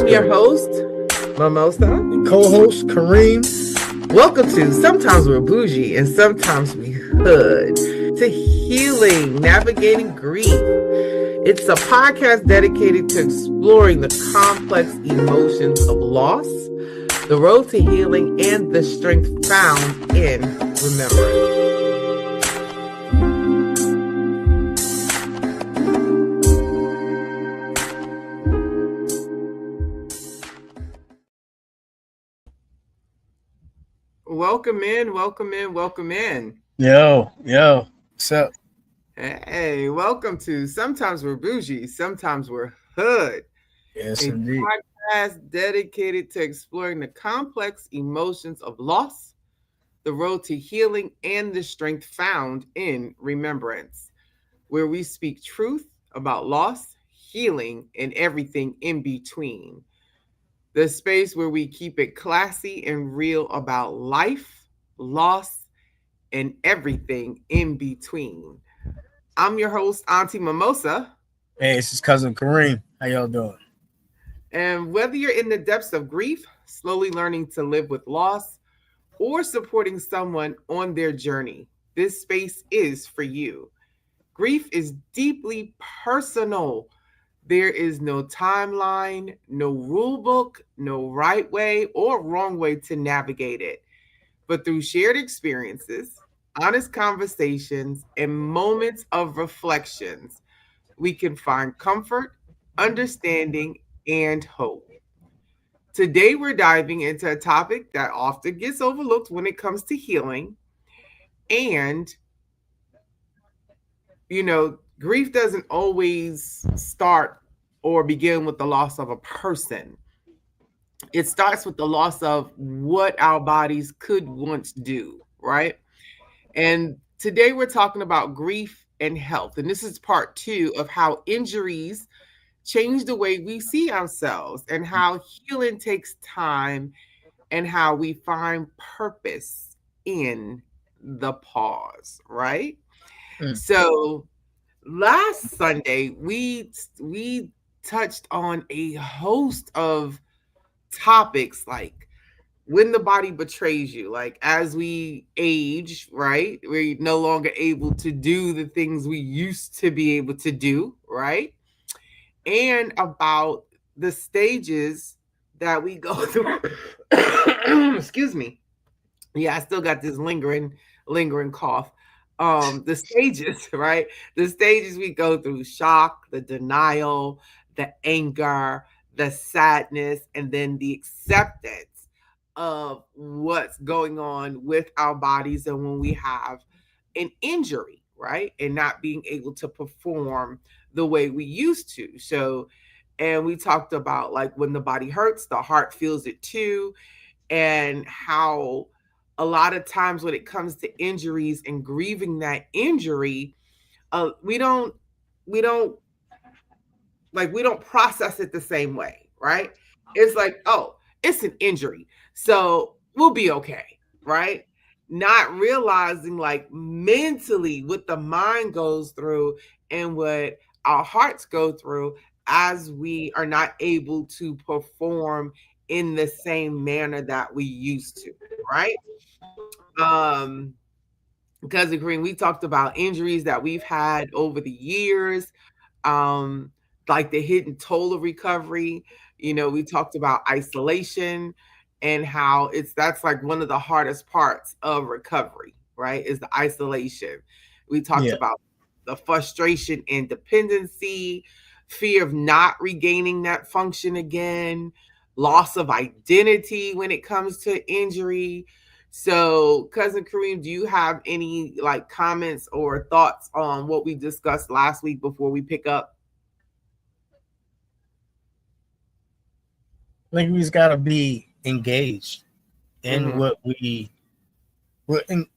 your host, Mimosa, and co-host Kareem. Welcome to Sometimes We're Bougie and Sometimes We Hood, to healing, navigating grief. It's a podcast dedicated to exploring the complex emotions of loss, the road to healing, and the strength found in remembrance. Welcome in, welcome in, welcome in. Yo, what's up? Hey, welcome to Sometimes We're Bougie, Sometimes We're Hood. Yes, A indeed. podcast dedicated to exploring the complex emotions of loss, the road to healing, and the strength found in remembrance, where we speak truth about loss, healing, and everything in between. The space where we keep it classy and real about life, loss, and everything in between. I'm your host, Auntie Mimosa. Hey, this is cousin Kareem. How y'all doing? And whether you're in the depths of grief, slowly learning to live with loss, or supporting someone on their journey, this space is for you. Grief is deeply personal. There is no timeline, no rule book, no right way or wrong way to navigate it. But through shared experiences, honest conversations, and moments of reflections, we can find comfort, understanding, and hope. Today, we're diving into a topic that often gets overlooked when it comes to healing. And, grief doesn't always start or begin with the loss of a person. It starts with the loss of what our bodies could once do, right? And today, we're talking about grief and health. And this is part two of how injuries change the way we see ourselves and how healing takes time and how we find purpose in the pause, right? So last Sunday we touched on a host of topics like when the body betrays you, like as we age, right? We're no longer able to do the things we used to be able to do, right? And about the stages that we go through. Excuse me. Yeah, I still got this lingering cough. The stages, right? The stages we go through: shock, the denial, the anger, the sadness, and then the acceptance of what's going on with our bodies and when we have an injury, right? And not being able to perform the way we used to. So, and we talked about like when the body hurts, the heart feels it too, and how a lot of times when it comes to injuries and grieving that injury, we don't we don't process it the same way, right? It's like, oh, it's an injury, so we'll be okay, right? Not realizing like mentally what the mind goes through and what our hearts go through as we are not able to perform in the same manner that we used to, right? Um, Cousin Green, we talked about injuries that we've had over the years, um, like the hidden toll of recovery. We talked about isolation and how that's like one of the hardest parts of recovery, right? Is the isolation. We talked Yeah. about the frustration and dependency, fear of not regaining that function again, loss of identity when it comes to injury. So, Cousin Kareem, do you have any like comments or thoughts on what we discussed last week before we pick up? I think we just gotta be engaged in Mhm,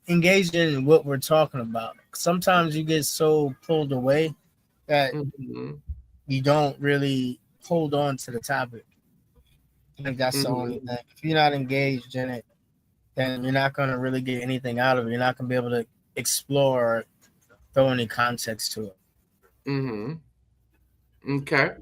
engaged in what we're talking about. Sometimes you get so pulled away that mhm, you don't really hold on to the topic. I think that's the only mhm, thing. If you're not engaged in it, then you're not gonna really get anything out of it. You're not gonna be able to explore or throw any context to it. mhm. Okay.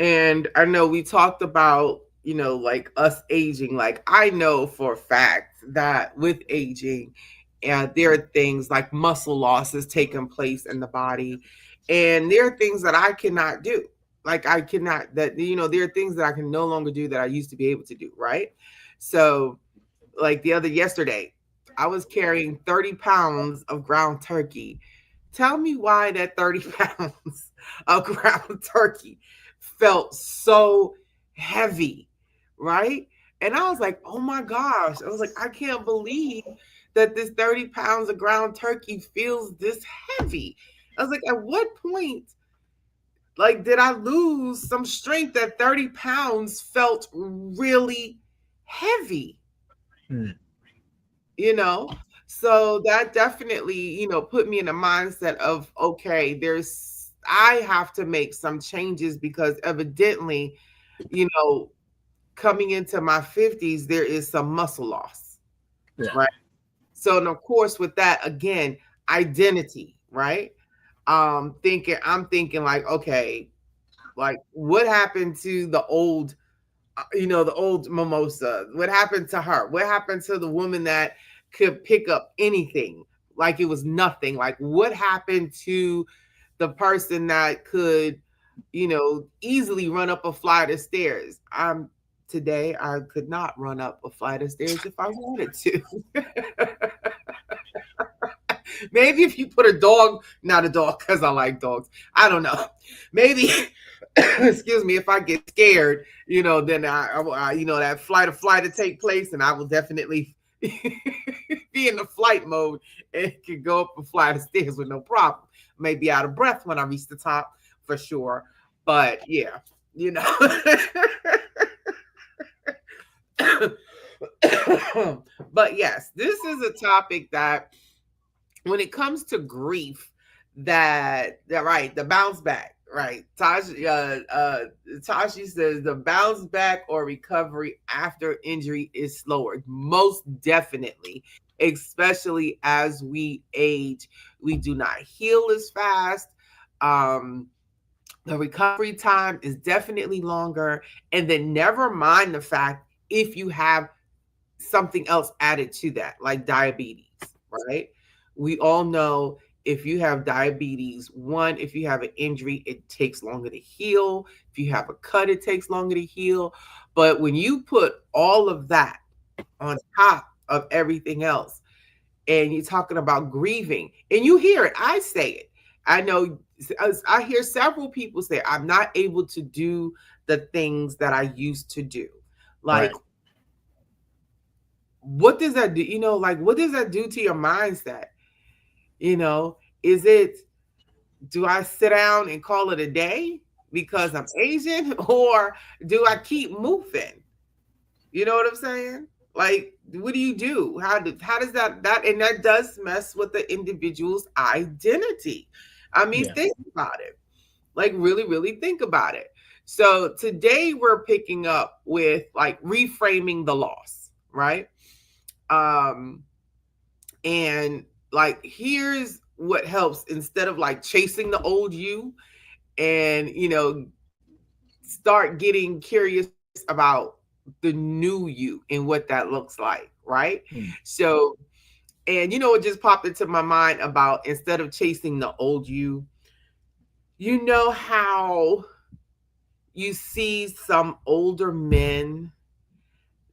And I know we talked about, like us aging. Like I know for a fact that with aging, there are things like muscle loss is taking place in the body. And there are things that I cannot do. Like I cannot, there are things that I can no longer do that I used to be able to do. Right. So, like yesterday, I was carrying 30 pounds of ground turkey. Tell me why that 30 pounds of ground turkey felt so heavy, right? And I was like, oh my gosh. I was like, I can't believe that this 30 pounds of ground turkey feels this heavy. I was like, at what point, like, did I lose some strength that 30 pounds felt really heavy? Hmm. you know so that definitely put me in a mindset of, okay, I have to make some changes because evidently, you know coming into my 50s, there is some muscle loss, Yeah. right? So, and of course, with that, again, identity, right? I'm thinking like, okay, like what happened to the old mimosa? What happened to her? What happened to the woman that could pick up anything like it was nothing? Like what happened to the person that could, easily run up a flight of stairs? Today I could not run up a flight of stairs if I wanted to. Maybe if you put a dog, not a dog, because I like dogs. I don't know. Maybe, excuse me, if I get scared, then that flight to take place, and I will definitely be in the flight mode and can go up a flight of stairs with no problem. Maybe out of breath when I reach the top for sure. But yeah, you know. But yes, this is a topic that when it comes to grief, that right, the bounce back, right? Tashi says the bounce back or recovery after injury is slower. Most definitely, especially as we age, we do not heal as fast. Um, the recovery time is definitely longer, and then never mind the fact if you have something else added to that, like diabetes, right? We all know if you have diabetes, one, if you have an injury, it takes longer to heal. If you have a cut, it takes longer to heal. But when you put all of that on top of everything else, and you're talking about grieving, and you hear it, I say it. I know I hear several people say, I'm not able to do the things that I used to do. Like, Right. what does that do? Like, what does that do to your mindset? Is it, do I sit down and call it a day because I'm Asian, or do I keep moving? You know what I'm saying? Like, what do you do? How does that and that does mess with the individual's identity. I mean, Yeah. think about it. Like, really, really think about it. So today we're picking up with like reframing the loss, right? Um, and like, here's what helps instead of like chasing the old you and, start getting curious about the new you and what that looks like, right? Hmm. So, and it just popped into my mind about instead of chasing the old you, how you see some older men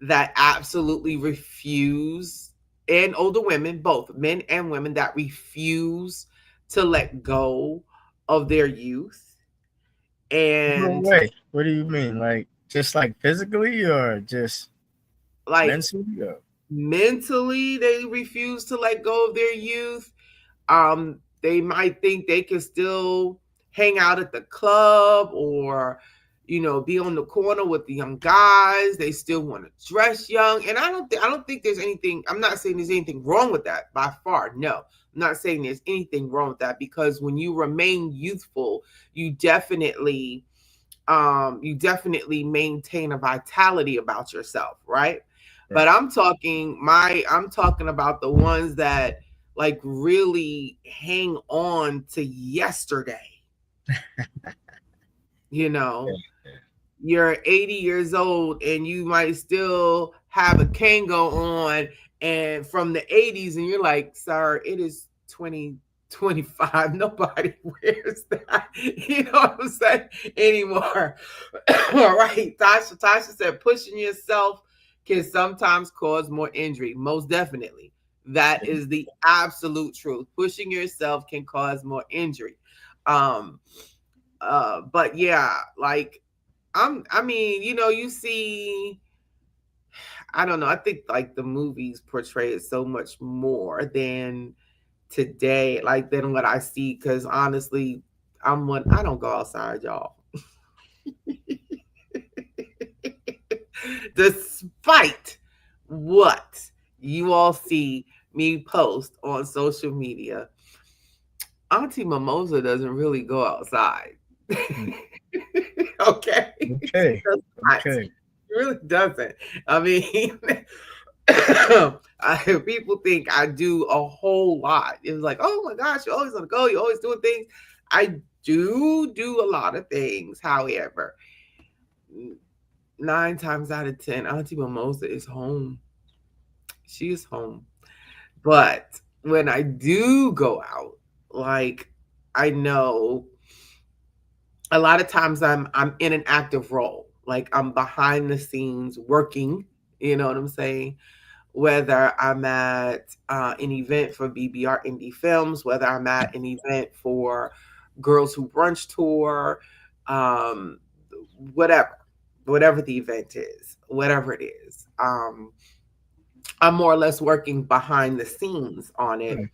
that absolutely refuse, and older women, both men and women, that refuse to let go of their youth. No And way. What do you mean? Like just like physically or just like mentally? Or? mentally, they refuse to let go of their youth. They might think they can still hang out at the club, or be on the corner with the young guys. They still want to dress young, and I don't think there's anything. I'm not saying there's anything wrong with that by far. No, I'm not saying there's anything wrong with that, because when you remain youthful, you definitely maintain a vitality about yourself, right? But Right. I'm talking about the ones that like really hang on to yesterday, you Yeah. know. you're 80 years old and you might still have a Kango on and from the 80s, and you're like, sir, it is 2025. Nobody wears that. You know what I'm saying? Anymore. All right. Tasha said pushing yourself can sometimes cause more injury. Most definitely. That is the absolute truth. Pushing yourself can cause more injury. Um, but yeah, like I mean, you know, you see, I don't know, I think like the movies portray it so much more than today, like than what I see, because honestly, I don't go outside, y'all. Despite what you all see me post on social media, Auntie Mimosa doesn't really go outside. Okay. Okay. Okay. It really doesn't. I mean, people think I do a whole lot. It was like, oh my gosh, you're always on the go. You're always doing things. I do a lot of things. However, 9 times out of 10, Auntie Mimosa is home. She is home. But when I do go out, like I know a lot of times I'm in an active role. Like I'm behind the scenes working, you know what I'm saying? Whether I'm at an event for BBR Indie Films, whether I'm at an event for Girls Who Brunch Tour, um, whatever the event is, whatever it is. I'm more or less working behind the scenes on it.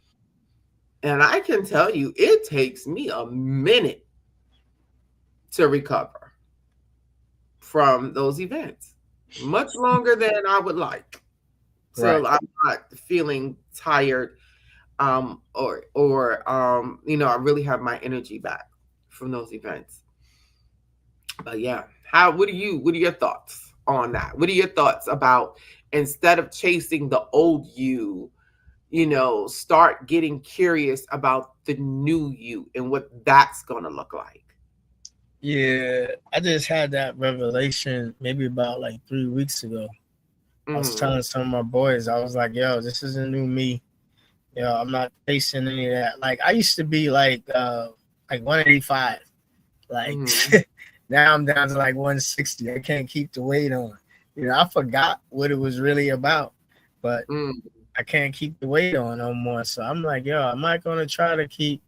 And I can tell you, it takes me a minute to recover from those events, much longer than I would like. So I'm not feeling tired, or you know, I really have my energy back from those events. But yeah, what are your thoughts on that? What are your thoughts about, instead of chasing the old you, you know, start getting curious about the new you and what that's gonna look like? Yeah, I just had that revelation maybe about like 3 weeks ago. I was telling some of my boys, I was like, yo, this is a new me. Yo, I'm not chasing any of that. Like I used to be like 185. Like now I'm down to like 160. I can't keep the weight on. You know, I forgot what it was really about, but I can't keep the weight on no more. So I'm like, yo, I'm not gonna try to keep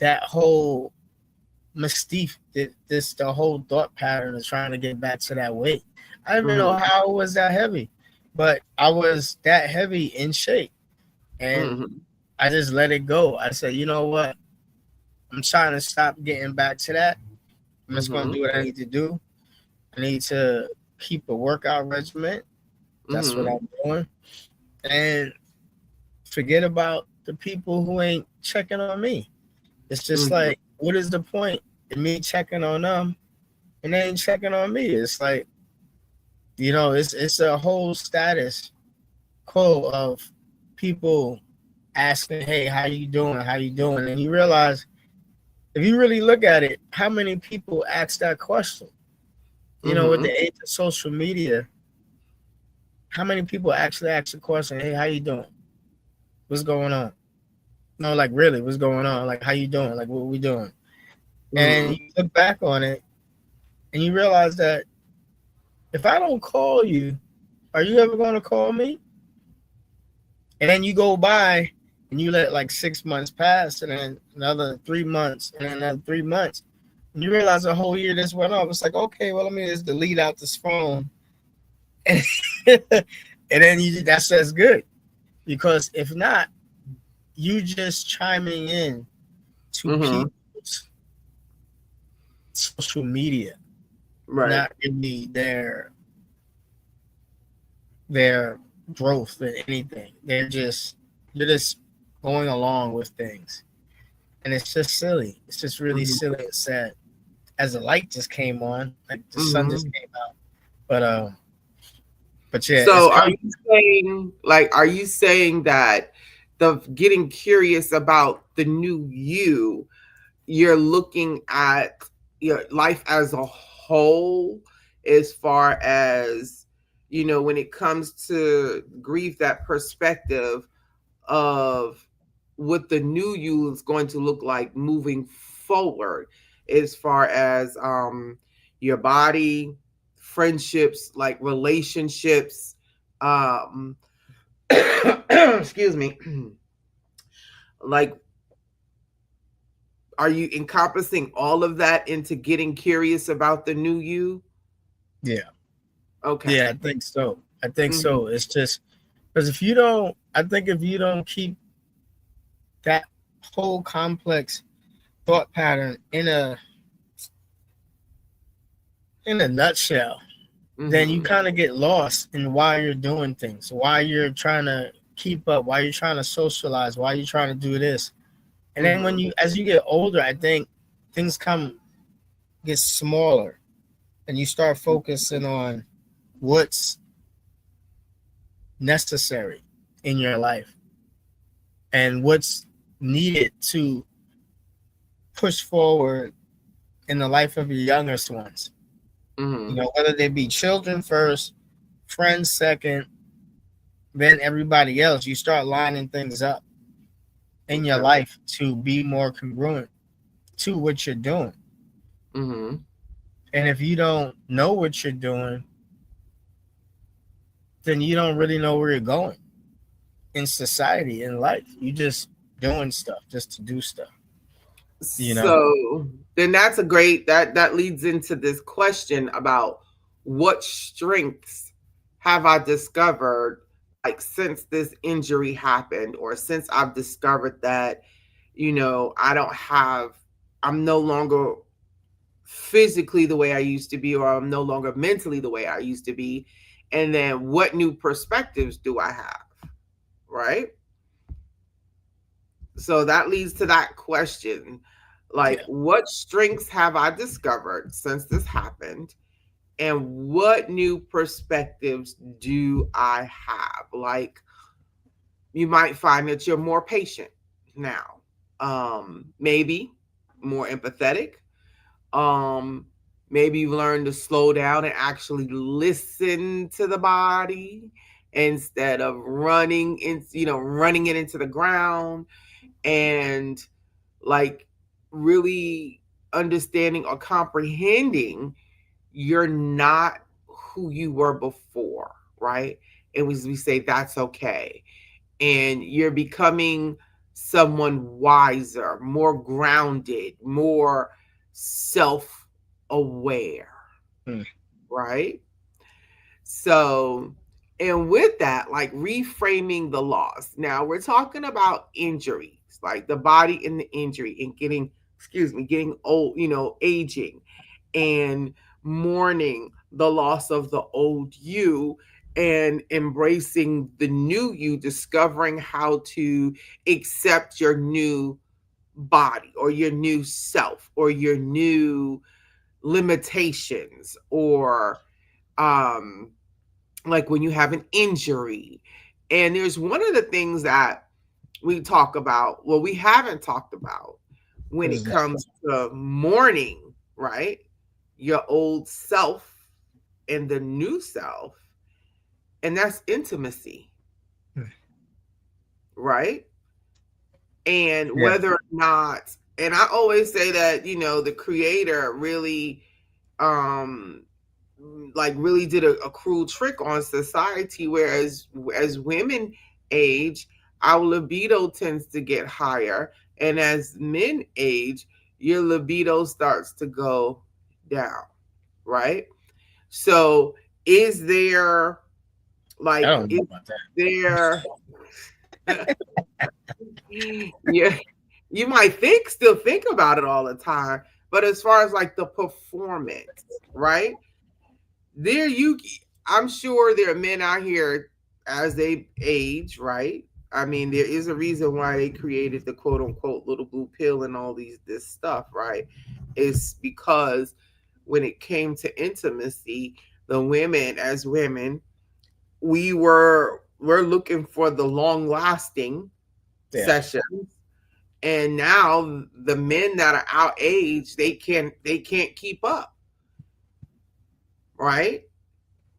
that whole mystique, the whole thought pattern of trying to get back to that weight. I didn't even know how I was that heavy, but I was that heavy in shape. And I just let it go. I said, you know what? I'm trying to stop getting back to that. I'm just going to do what I need to do. I need to keep a workout regimen. That's what I'm doing. And forget about the people who ain't checking on me. It's just like, what is the point in me checking on them and they ain't checking on me? It's like, you know, it's a whole status quo of people asking, hey, how you doing? How you doing? And you realize, if you really look at it, how many people ask that question? You know, with the age of social media, how many people actually ask the question, hey, how you doing? What's going on? No, like really, what's going on? Like, how you doing? Like, what we doing? And you look back on it and you realize that if I don't call you, are you ever going to call me? And then you go by and you let like 6 months pass, and then another 3 months, and then another 3 months. And you realize a whole year this went off. It's like, okay, well, let me just delete out this phone. And, and then that's good. Because if not, you just chiming in to people's social media, not really their growth in anything. You're just going along with things, and it's just silly. It's just really silly and sad. As the light just came on, like the sun just came out, but yeah. So are you saying that the getting curious about the new you, you're looking at your life as a whole, as far as, you know, when it comes to grief, that perspective of what the new you is going to look like moving forward, as far as your body, friendships, like relationships, excuse me, like, are you encompassing all of that into getting curious about the new you? Yeah. Okay. Yeah, I think so. I think Mhm. so. It's just because if you don't keep that whole complex thought pattern in a nutshell, then you Mhm. kind of get lost in why you're doing things, why you're trying to keep up, why you're trying to socialize, why you're trying to do this. And then when Mhm. as you get older, I think things get smaller and you start focusing on what's necessary in your life and what's needed to push forward in the life of your youngest ones. You Mhm. know, whether they be children first, friends second, then everybody else, you start lining things up in your Okay. life to be more congruent to what you're doing. Mhm. And if you don't know what you're doing, then you don't really know where you're going in society, in life. You just doing stuff just to do stuff, you know? So then that's a great, that leads into this question about what strengths have I discovered, like, since this injury happened, or since I've discovered that, you know, I'm no longer physically the way I used to be, or I'm no longer mentally the way I used to be. And then what new perspectives do I have? Right? So that leads to that question. Like, Yeah. what strengths have I discovered since this happened? And what new perspectives do I have? Like, you might find that you're more patient now, maybe more empathetic, um maybe you learn to slow down and actually listen to the body instead of running it into the ground, and, like, really understanding or comprehending you're not who you were before, right? And we say that's okay, and you're becoming someone wiser, more grounded, more self aware, Mm. right? So, and with that, like, reframing the loss. Now we're talking about injuries, like the body and the injury, and getting old, aging, and mourning the loss of the old you, and embracing the new you, discovering how to accept your new body, or your new self, or your new limitations, or um like when you have an injury. And there's one of the things that we talk about, well, we haven't talked about, when What it is that? comes to mourning, right? Your old self and the new self, and that's intimacy, Mm. right? And Yeah. whether or not, and I always say that, the creator really, um like, really did a cruel trick on society, whereas as women age, our libido tends to get higher, and as men age, your libido starts to go down, right? So is there, I like, don't know is about that. there yeah, you might still think about it all the time, but as far as, like, the performance, right? there you I'm sure there are men out here, as they age, right? I mean, there is a reason why they created the quote unquote little blue pill and all this stuff, right? It's because when it came to intimacy, the women, as women, we're looking for the long lasting Yeah. sessions. And now the men that are our age, they can't keep up. right?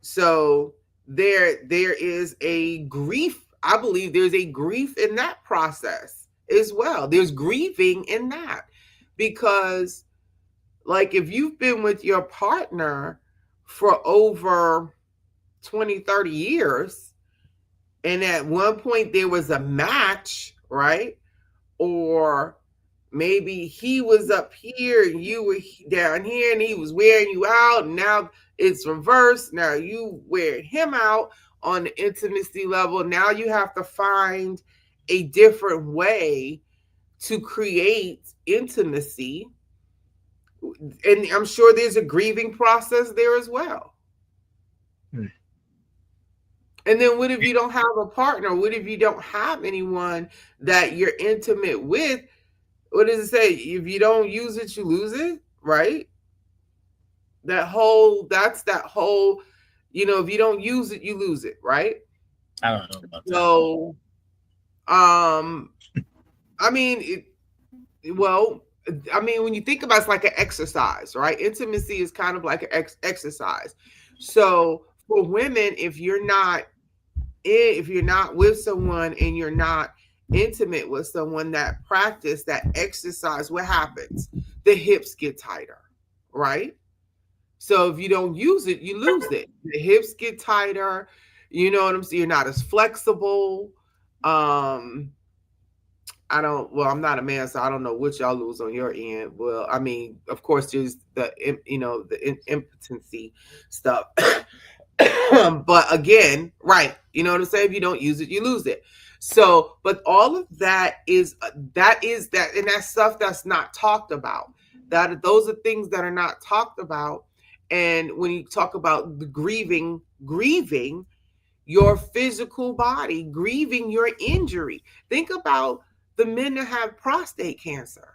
So there is a grief. I believe there's a grief in that process as well. There's grieving in that because, like, if you've been with your partner for over 20, 30 years, and at one point there was a match, right? Or maybe he was up here and you were down here and he was wearing you out, and now it's reversed. Now you wearing him out on the intimacy level. Now you have to find a different way to create intimacy. And I'm sure there's a grieving process there as well. And then what if you don't have a partner? What if you don't have anyone that you're intimate with? What does it say? If you don't use it, you lose it, right? That's that whole, if you don't use it, you lose it, right? I don't know about that. So, I mean, when you think about it, it's like an exercise, right? Intimacy is kind of like an exercise. So for women, if you're not with someone and you're not intimate with someone that practice that exercise, what happens? The hips get tighter, right? So if you don't use it, you lose it. The hips get tighter. You know what I'm saying? You're not as flexible. I'm not a man, so I don't know what y'all lose on your end. Well, I mean, of course, there's the impotency stuff. But again, right, you know what I'm saying? If you don't use it, you lose it. So, but all of that is that, and that's stuff that's not talked about. Those are things that are not talked about. And when you talk about the grieving your physical body, grieving your injury. Think about the men that have prostate cancer.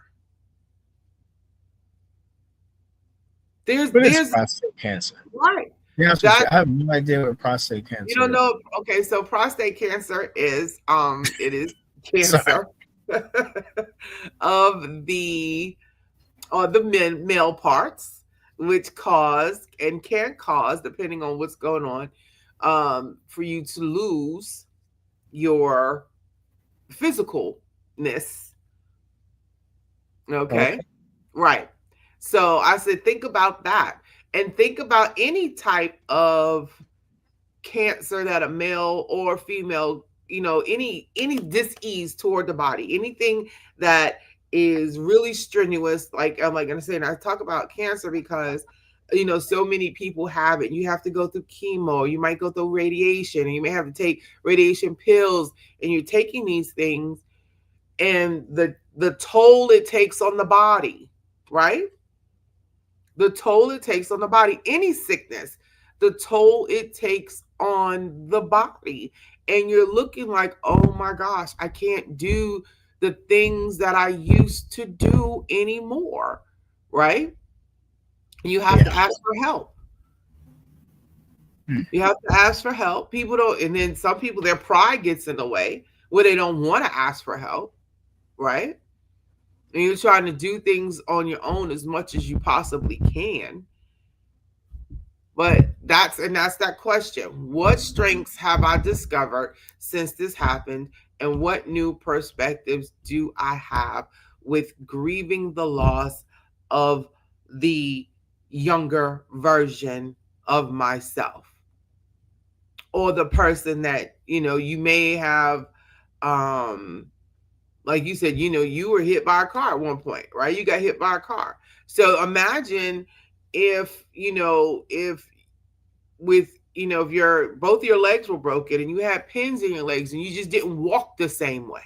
There's prostate cancer, right? Yeah, I have no idea what prostate cancer. You don't know? Okay, so prostate cancer is it is cancer of the male parts, which can cause, depending on what's going on, for you to lose your physicalness. Okay. Right. So I said, think about that, and think about any type of cancer that a male or female, any dis-ease toward the body, anything that is really strenuous. Like I'm gonna say, and I talk about cancer because so many people have it. You have to go through chemo, you might go through radiation, and you may have to take radiation pills, and you're taking these things, and the toll it takes on the body, right? The toll it takes on the body, any sickness, the toll it takes on the body. And you're looking like, oh my gosh, I can't do the things that I used to do anymore, right? You have to ask for help. You have to ask for help. People don't, and then some people, their pride gets in the way where they don't want to ask for help, right? And you're trying to do things on your own as much as you possibly can. But that's that question. What strengths have I discovered since this happened? And what new perspectives do I have with grieving the loss of the younger version of myself? Or the person that, you may have, like you said, you were hit by a car at one point, right? You got hit by a car. So imagine if both your legs were broken and you had pins in your legs and you just didn't walk the same way.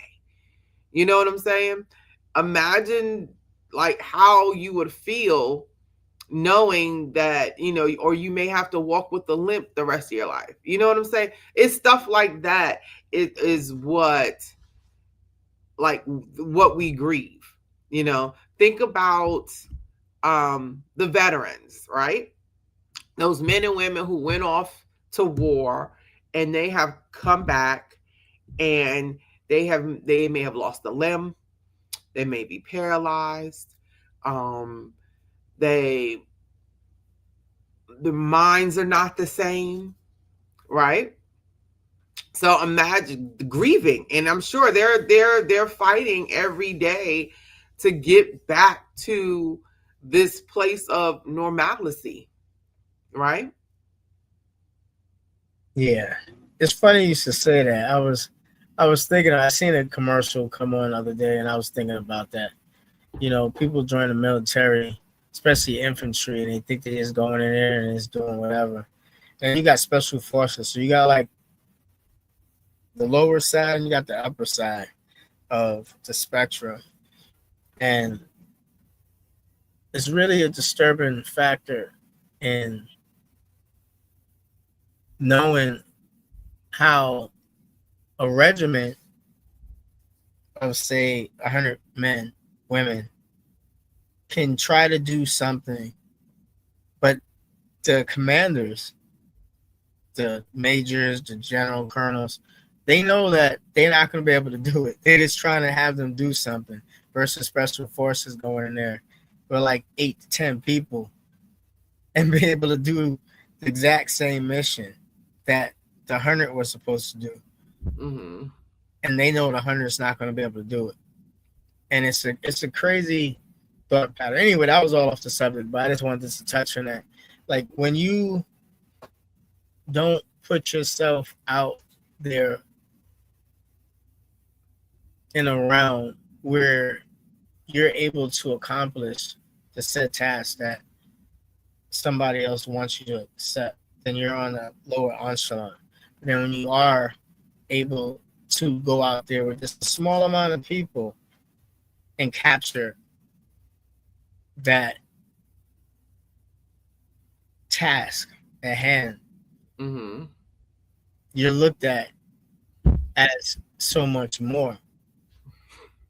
You know what I'm saying? Imagine like how you would feel knowing that, or you may have to walk with a limp the rest of your life. You know what I'm saying? It's stuff like that. It is what we grieve. Think about the veterans, right? Those men and women who went off to war and they have come back, and they may have lost a limb, they may be paralyzed, they the minds are not the same, right? So imagine the grieving, and I'm sure they're fighting every day to get back to this place of normalcy, right? Yeah, it's funny you should say that. I was thinking. I seen a commercial come on the other day, and I was thinking about that. You know, people join the military, especially infantry, and they think they're just going in there and just doing whatever. And you got special forces, so you got like the lower side and you got the upper side of the spectrum, and it's really a disturbing factor in knowing how a regiment of say 100 men, women can try to do something, but the commanders, the majors, the general colonels, they know that they're not going to be able to do it. They're just trying to have them do something versus special forces going in there with like 8 to 10 people and be able to do the exact same mission that the 100 was supposed to do. Mm-hmm. And they know the 100 is not going to be able to do it. And it's a crazy thought pattern. Anyway, that was all off the subject, but I just wanted to touch on that. Like when you don't put yourself out there in a realm where you're able to accomplish the set tasks that somebody else wants you to accept, then you're on a lower echelon. But then when you are able to go out there with just a small amount of people and capture that task at hand, Mm-hmm. you're looked at as so much more.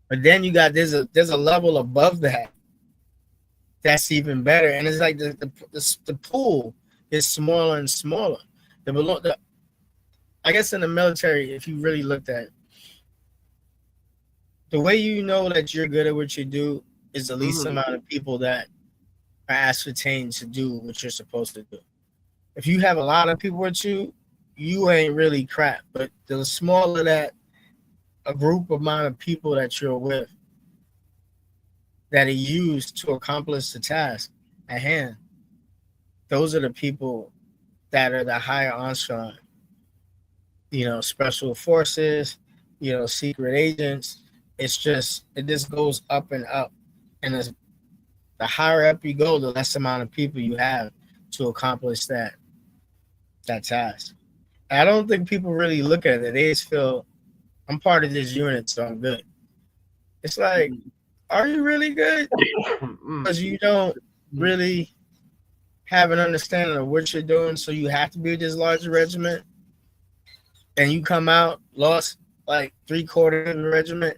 But then you got there's a level above that that's even better, and it's like the pool is smaller and smaller. I guess in the military, if you really looked at it, the way you know that you're good at what you do is the least Mm-hmm. amount of people that are ascertained to do what you're supposed to do. If you have a lot of people with you, you ain't really crap. But the smaller that a group amount of people that you're with that are used to accomplish the task at hand, those are the people that are the higher echelon. You know, special forces, you know, secret agents. It just goes up and up, and the higher up you go, the less amount of people you have to accomplish that task. I don't think people really look at it. They just feel I'm part of this unit, so I'm good. It's like, are you really good? Because you don't really have an understanding of what you're doing, so you have to be with this large regiment, and you come out lost like 3/4 of the regiment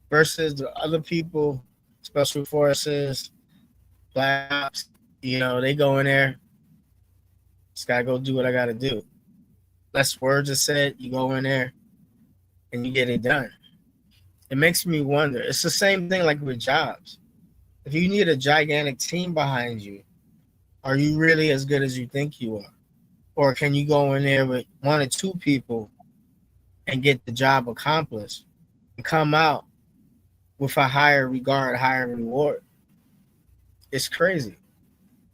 versus the other people, special forces, black ops. You know, they go in there, just gotta go do what I gotta do. Less words are said. You go in there and you get it done. It makes me wonder. It's the same thing like with jobs. If you need a gigantic team behind you, are you really as good as you think you are? Or can you go in there with 1 or 2 people and get the job accomplished and come out with a higher regard, higher reward? It's crazy.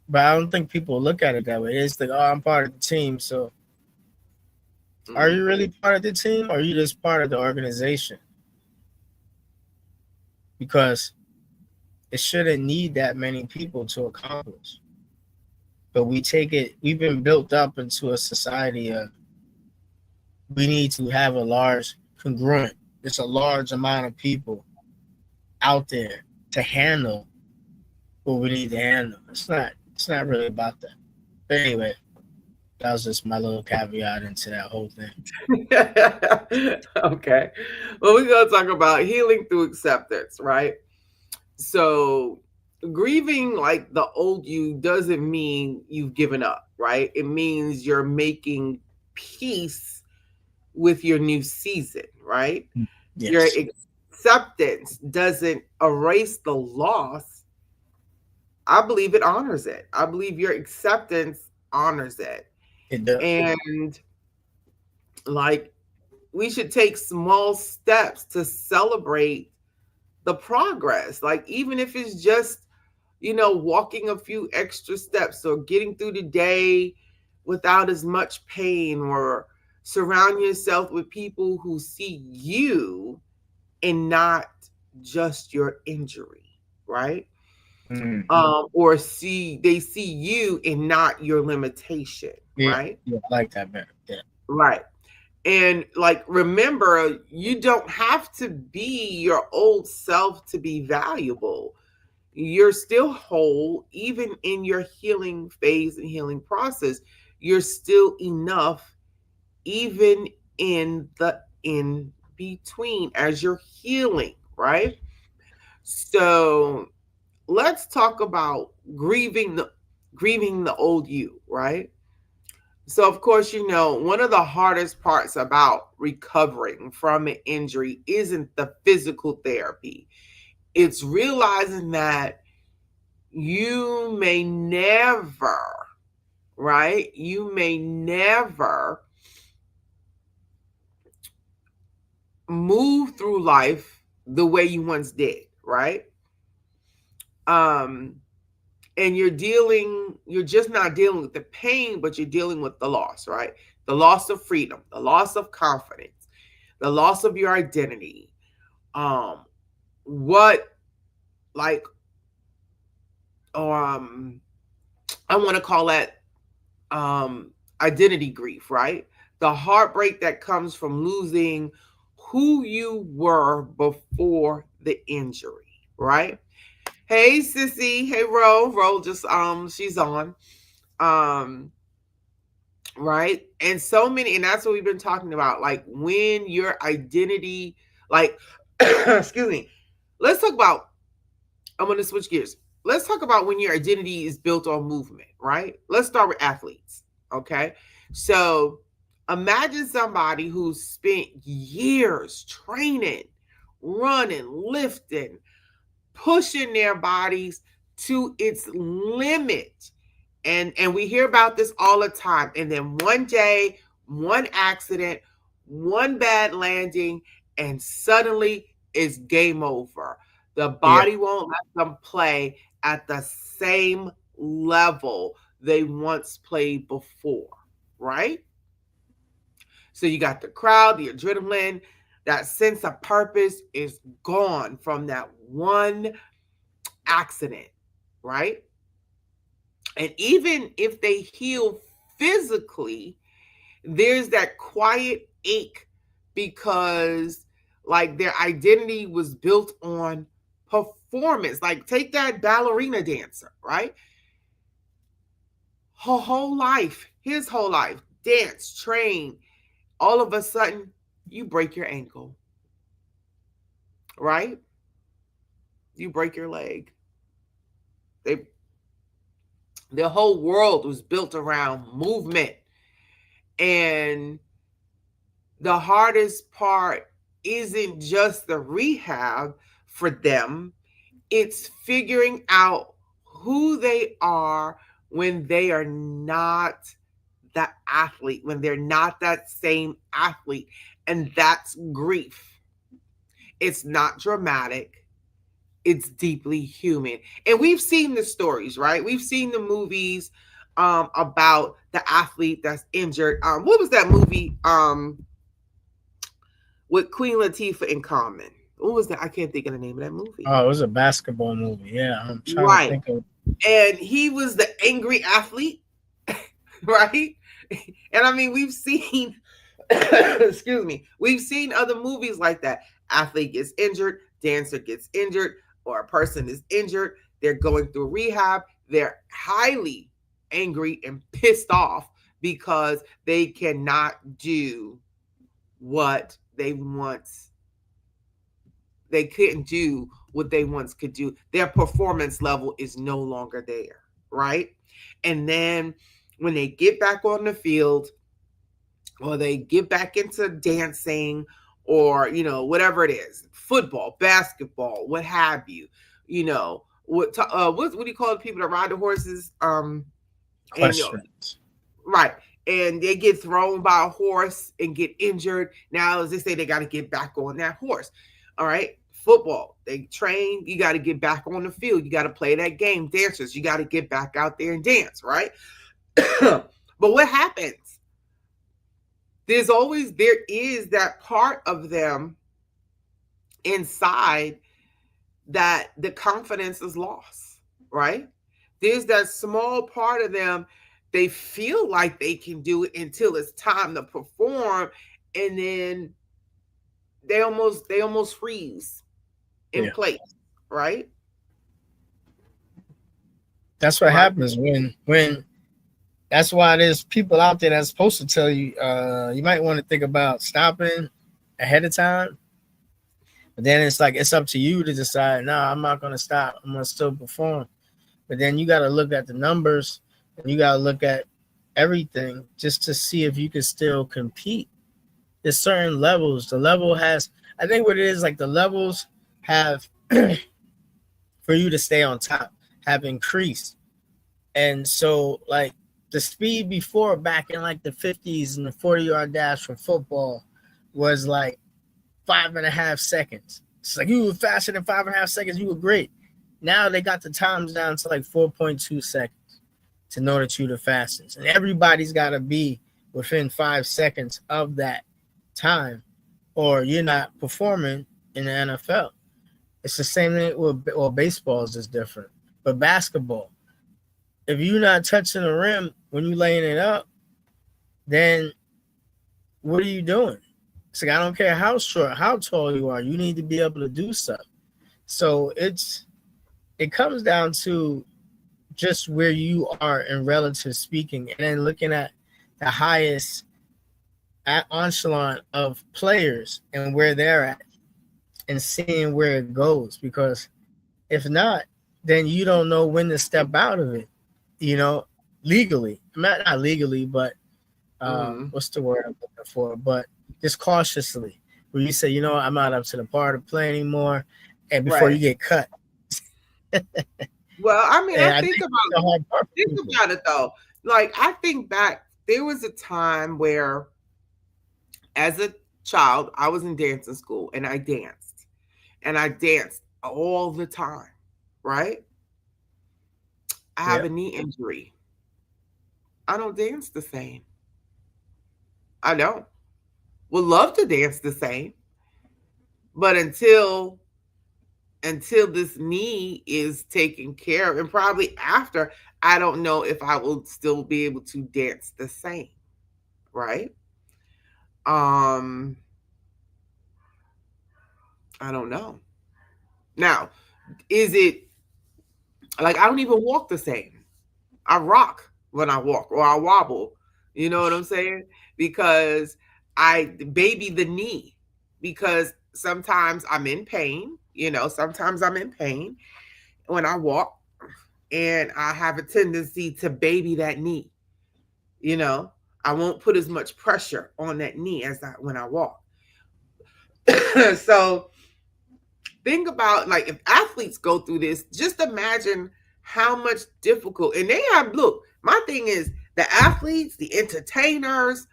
But I don't think people look at it that way. It's like, oh, I'm part of the team. So are you really part of the team, or are you just part of the organization? Because it shouldn't need that many people to accomplish. But we've been built up into a society of we need to have a large congruent, it's a large amount of people out there to handle what we need to handle. It's not really about that. But anyway, that was just my little caveat into that whole thing. Okay. Well, we're going to talk about healing through acceptance, right? So, grieving like the old you doesn't mean you've given up, right? It means you're making peace with your new season, right? Yes. Your acceptance doesn't erase the loss. I believe it honors it. I believe your acceptance honors it. It does. And like, we should take small steps to celebrate the progress. Like, even if it's just, walking a few extra steps or getting through the day without as much pain, or surround yourself with people who see you and not just your injury, right? Mm. Or they see you and not your limitation, Yeah, right? yeah, I like that better. Yeah. Right. And like, remember, you don't have to be your old self to be valuable. You're still whole, even in your healing phase and healing process. You're still enough, even in the in between as you're healing, right? So let's talk about grieving the old you, right? So, of course, one of the hardest parts about recovering from an injury isn't the physical therapy. It's realizing that you may never, right? You may never move through life the way you once did, right? Um, and you're just not dealing with the pain, but you're dealing with the loss, right? The loss of freedom, the loss of confidence, the loss of your identity. What like I want to call that identity grief, right? The heartbreak that comes from losing who you were before the injury, right? Hey sissy, hey Ro just she's on. Um right? And so many, and that's what we've been talking about. Like, when your identity, like, excuse me, let's talk about, I'm going to switch gears. Let's talk about when your identity is built on movement, right? Let's start with athletes, okay? So imagine somebody who's spent years training, running, lifting, pushing their bodies to its limit. And we hear about this all the time. And then one day, one accident, one bad landing, and suddenly it's game over. The body won't let them play at the same level they once played before, right? So you got the crowd, the adrenaline, that sense of purpose is gone from that one accident, right? And even if they heal physically, there's that quiet ache because, like, their identity was built on performance. Like, take that ballerina dancer, right? Her whole life, his whole life, dance, train. All of a sudden, you break your ankle, right? You break your leg. The whole world was built around movement. And the hardest part isn't just the rehab for them, it's figuring out who they are when they are not that athlete, when they're not that same athlete. And that's grief. It's not dramatic, it's deeply human. And we've seen the stories, right? We've seen the movies about the athlete that's injured. What was that movie with Queen Latifah in Common? What was that? I can't think of the name of that movie. Oh, it was a basketball movie. Yeah, I'm trying to think of. And he was the angry athlete, right? And I mean, we've seen, excuse me, we've seen other movies like that. Athlete gets injured, dancer gets injured, or a person is injured. They're going through rehab. They're highly angry and pissed off because they cannot do what they couldn't do what they once could do. Their performance level is no longer there, right? And then when they get back on the field, or they get back into dancing, or whatever it is, football, basketball, what have you, what do you call the people that ride the horses? Equestrians. right. And they get thrown by a horse and get injured. Now, as they say, they got to get back on that horse. All right. Football, they train. You got to get back on the field. You got to play that game. Dancers, you got to get back out there and dance, right? But what happens? There is that part of them inside that the confidence is lost, right? There's that small part of them, they feel like they can do it until it's time to perform, and then they almost freeze in place, right? That's what happens when that's why there's people out there that's supposed to tell you you might want to think about stopping ahead of time. But then it's like it's up to you to decide, no, I'm not gonna stop. I'm gonna still perform. But then you gotta look at the numbers and you gotta look at everything just to see if you can still compete. There's certain levels. The level has, I think what it is, like the levels have for you to stay on top have increased. And so like the speed before back in like the 50s and the 40-yard dash from football was like 5.5 seconds. It's like you were faster than 5.5 seconds. You were great. Now they got the times down to like 4.2 seconds to know that you're the fastest. And everybody's got to be within 5 seconds of that time or you're not performing in the NFL. It's the same thing with, well, baseball is just different. But basketball, if you're not touching the rim when you're laying it up, then what are you doing? It's like, I don't care how short, how tall you are, you need to be able to do stuff. So it comes down to just where you are in relative speaking, and then looking at the highest echelon of players and where they're at and seeing where it goes. Because if not, then you don't know when to step out of it, legally. Not legally, but what's the word I'm looking for? But just cautiously, where you say, I'm not up to the par to play anymore, and before you get cut. Well, I mean, I think about it though. Like, I think back, there was a time where, as a child, I was in dancing school and I danced all the time, right? I have a knee injury. I don't dance the same. I don't. Would love to dance the same, but until this knee is taken care of, and probably after, I don't know if I will still be able to dance the same, right? I don't know. Now, is it like I don't even walk the same? I rock when I walk, or I wobble. You know what I'm saying? Because I baby the knee, because sometimes I'm in pain. Sometimes I'm in pain when I walk, and I have a tendency to baby that knee. I won't put as much pressure on that knee as when I walk. So think about, like, if athletes go through this, just imagine how much difficult. And look, my thing is the athletes, the entertainers,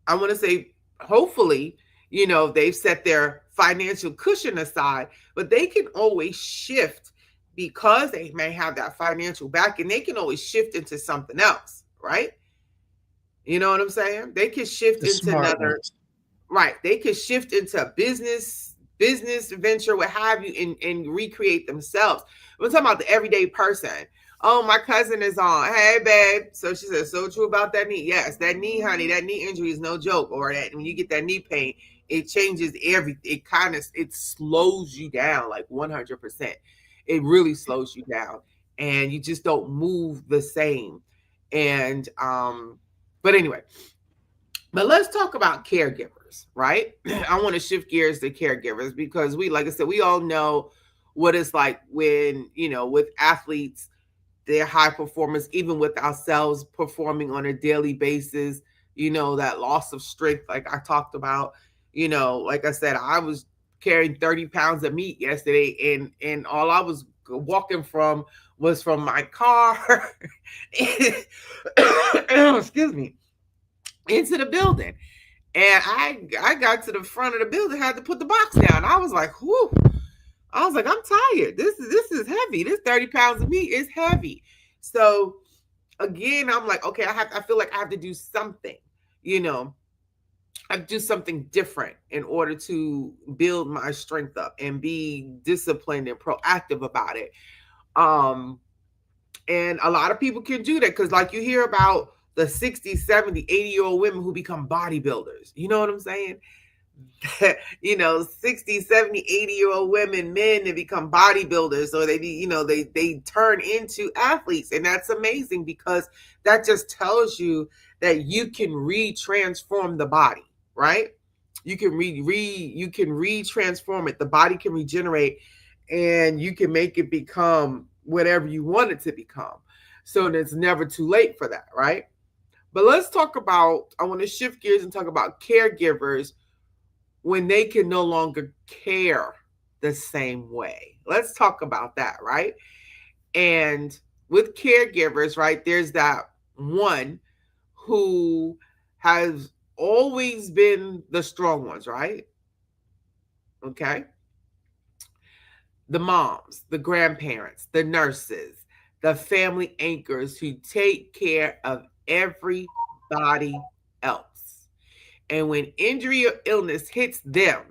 I want to say, hopefully, they've set their financial cushion aside, but they can always shift, because they may have that financial back, and they can always shift into something else, right? You know what I'm saying? They can shift into another, right? They can shift into a business venture, what have you, and recreate themselves. We're talking about the everyday person. Oh, my cousin is on. Hey, babe. So she said, so true about that knee. Yes, that knee, honey, that knee injury is no joke. Or that when you get that knee pain, it changes everything. It slows you down like 100%. It really slows you down, and you just don't move the same. And but anyway, but let's talk about caregivers, right? I want to shift gears to caregivers, because like I said, we all know what it's like when, with athletes, they're high performers, even with ourselves performing on a daily basis, that loss of strength, like I talked about. Like I said, I was carrying 30 pounds of meat yesterday, and all I was walking from my car excuse me, into the building. And I got to the front of the building, had to put the box down. I was like, whew. I was like, I'm tired. This is heavy. This 30 pounds of meat is heavy. So again, I'm like, okay, I feel like I have to do something, you know. I have to do something different in order to build my strength up and be disciplined and proactive about it. And a lot of people can do that because, like, you hear about the 60, 70, 80-year-old women who become bodybuilders. You know what I'm saying? You know, 60, 70, 80-year-old women, men that become bodybuilders, or they turn into athletes. And that's amazing because that just tells you that you can retransform the body, right? You can retransform it. The body can regenerate, and you can make it become whatever you want it to become. So it's never too late for that, right? But let's talk about, I want to shift gears and talk about caregivers when they can no longer care the same way. Let's talk about that, right? And with caregivers, right, there's that one who has always been the strong ones, right? Okay. The moms, the grandparents, the nurses, the family anchors who take care of everybody else. And when injury or illness hits them,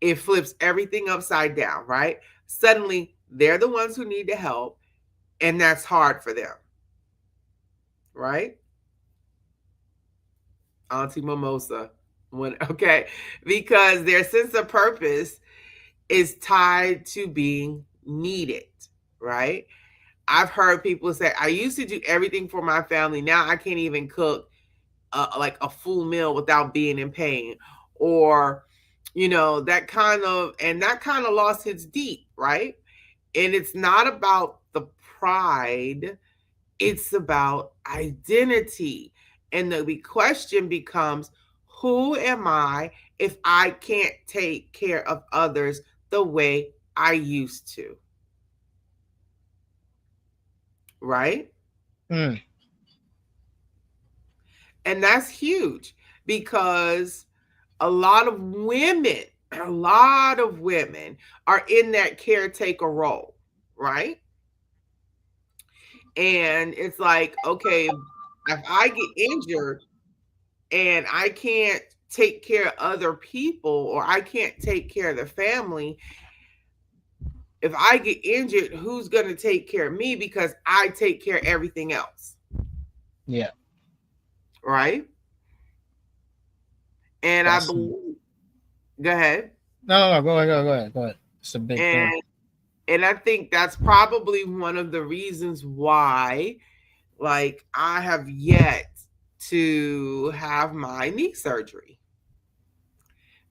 it flips everything upside down, right? Suddenly, they're the ones who need the help, and that's hard for them, right? Auntie Mimosa, okay, because their sense of purpose is tied to being needed, right? I've heard people say, I used to do everything for my family. Now I can't even cook like a full meal without being in pain. Or, you know, that kind of loss hits deep, right? And it's not about the pride, it's about identity. And the question becomes, who am I if I can't take care of others the way I used to? Right? Mm. And that's huge because a lot of women are in that caretaker role, right? And it's like, okay, if I get injured and I can't take care of other people, or I can't take care of the family, if I get injured, who's going to take care of me because I take care of everything else? Yeah. Right? And I believe, go ahead. No, go ahead. It's a big thing. And I think that's probably one of the reasons why, like, I have yet to have my knee surgery,